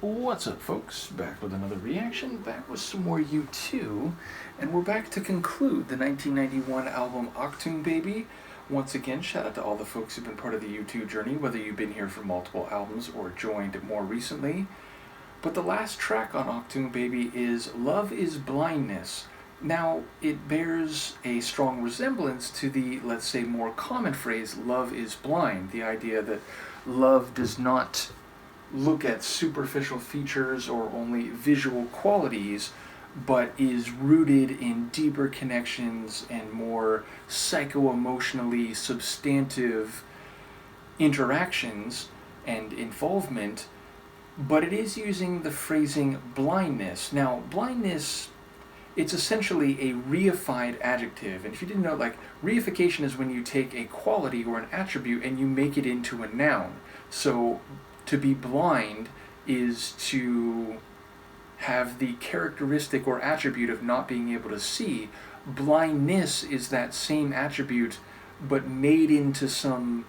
What's up, folks? Back with another reaction, back with some more U2, and we're back to conclude the 1991 album Achtung Baby. Once again, shout out to all the folks who've been part of the U2 journey, whether you've been here for multiple albums or joined more recently. But the last track on Achtung Baby is Love Is Blindness. Now, it bears a strong resemblance to the, let's say, more common phrase, love is blind, the idea that love does not look at superficial features or only visual qualities, but is rooted in deeper connections and more psycho-emotionally substantive interactions and involvement, but it is using the phrasing blindness. Now, blindness, it's essentially a reified adjective, and if you didn't know, reification is when you take a quality or an attribute and you make it into a noun. So to be blind is to have the characteristic or attribute of not being able to see. Blindness is that same attribute, but made into some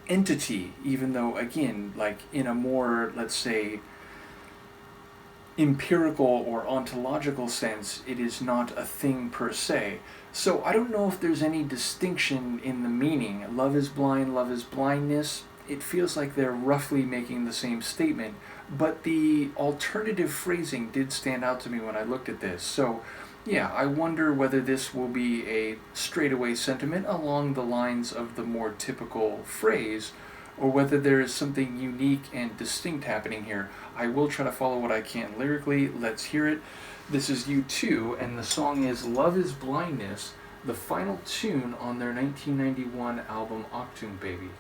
entity, even though, again, in a more, let's say, empirical or ontological sense, it is not a thing per se. So I don't know if there's any distinction in the meaning. Love is blind, love is blindness. It feels like they're roughly making the same statement, but the alternative phrasing did stand out to me when I looked at this. So yeah, I wonder whether this will be a straightaway sentiment along the lines of the more typical phrase, or whether there is something unique and distinct happening here. I will try to follow what I can lyrically. Let's hear it. This is U2, and the song is Love Is Blindness, the final tune on their 1991 album Achtung Baby.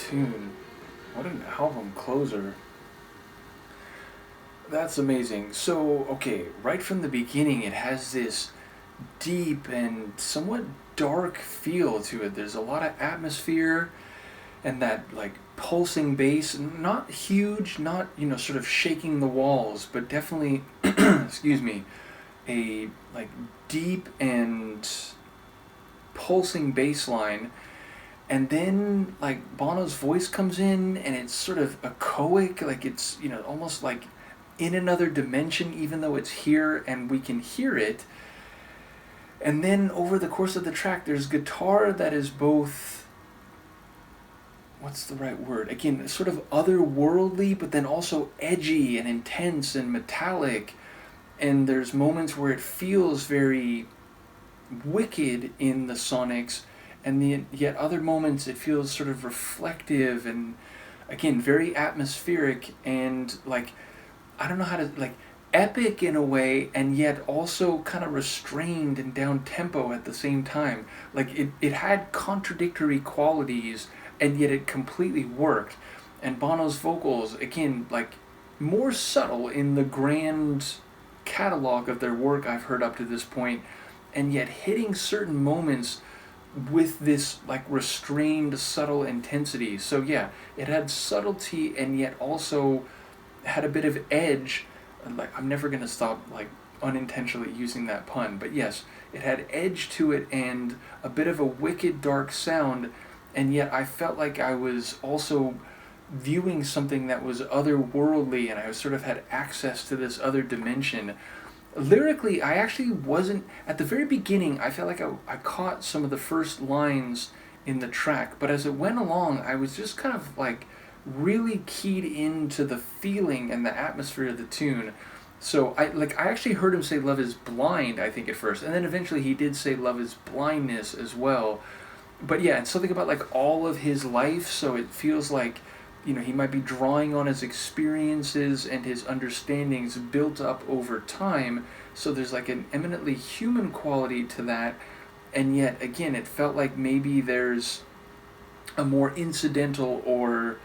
tune. What an album closer. That's amazing. So, okay, right from the beginning, it has this deep and somewhat dark feel to it. There's a lot of atmosphere and that like pulsing bass, not huge, not, sort of shaking the walls, but definitely, excuse me, a like deep and pulsing bass line. And then like Bono's voice comes in and it's sort of echoic, like it's, almost like in another dimension, even though it's here and we can hear it. And then over the course of the track, there's guitar that is both, what's the right word? Again, sort of otherworldly, but then also edgy and intense and metallic. And there's moments where it feels very wicked in the sonics, and yet other moments it feels sort of reflective and, again, very atmospheric and like, I don't know how to, like, epic in a way, and yet also kind of restrained and down tempo at the same time. Like it had contradictory qualities, and yet it completely worked. And Bono's vocals, again, like more subtle in the grand catalog of their work I've heard up to this point, and yet hitting certain moments with this like restrained, subtle intensity. So yeah, it had subtlety and yet also had a bit of edge. Like, I'm never gonna stop like unintentionally using that pun, but yes, it had edge to it and a bit of a wicked dark sound, and yet I felt like I was also viewing something that was otherworldly, and I sort of had access to this other dimension. Lyrically, I actually wasn't, at the very beginning, I felt like I caught some of the first lines in the track, but as it went along, I was just kind of like really keyed into the feeling and the atmosphere of the tune. So I actually heard him say "Love is blind," I think, at first, and then eventually he did say "Love is blindness" as well. But yeah, it's something about like all of his life, so it feels like, he might be drawing on his experiences and his understandings built up over time. So there's like an eminently human quality to that, and yet again, it felt like maybe there's a more incidental or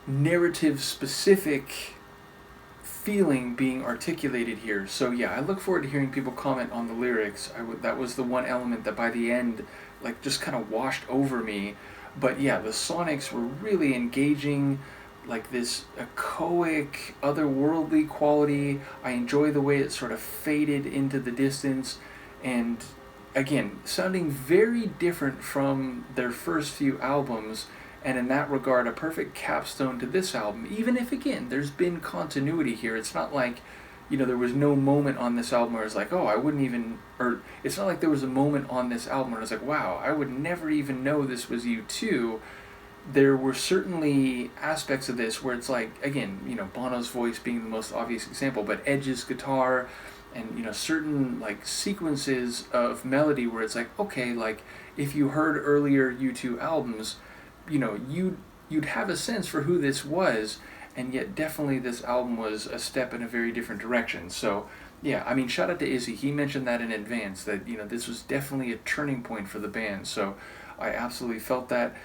narrative specific feeling being articulated here. So yeah, I look forward to hearing people comment on the lyrics. That was the one element that by the end like just kind of washed over me. But yeah, the sonics were really engaging, like this echoic, otherworldly quality. I enjoy the way it sort of faded into the distance, and again, sounding very different from their first few albums, and in that regard, a perfect capstone to this album, even if, again, there's been continuity here. It's not like, there was no moment on this album where it's like, oh, I wouldn't even, or it's not like there was a moment on this album where it's like, wow, I would never even know this was U2. There were certainly aspects of this where it's like, again, Bono's voice being the most obvious example, but Edge's guitar and, certain, like, sequences of melody where it's like, okay, like, if you heard earlier U2 albums, you'd have a sense for who this was, and yet definitely this album was a step in a very different direction. So yeah, I mean, shout out to Izzy. He mentioned that in advance, that this was definitely a turning point for the band. So I absolutely felt that.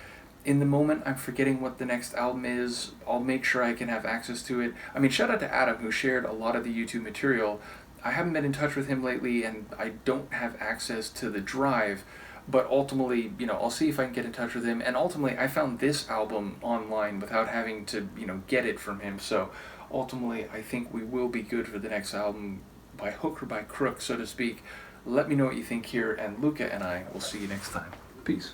In the moment, I'm forgetting what the next album is. I'll make sure I can have access to it. I mean, shout out to Adam, who shared a lot of the YouTube material. I haven't been in touch with him lately, and I don't have access to the drive. But ultimately, I'll see if I can get in touch with him. And ultimately, I found this album online without having to, get it from him. So ultimately, I think we will be good for the next album, by hook or by crook, so to speak. Let me know what you think here, and Luca and I will see you next time. Peace.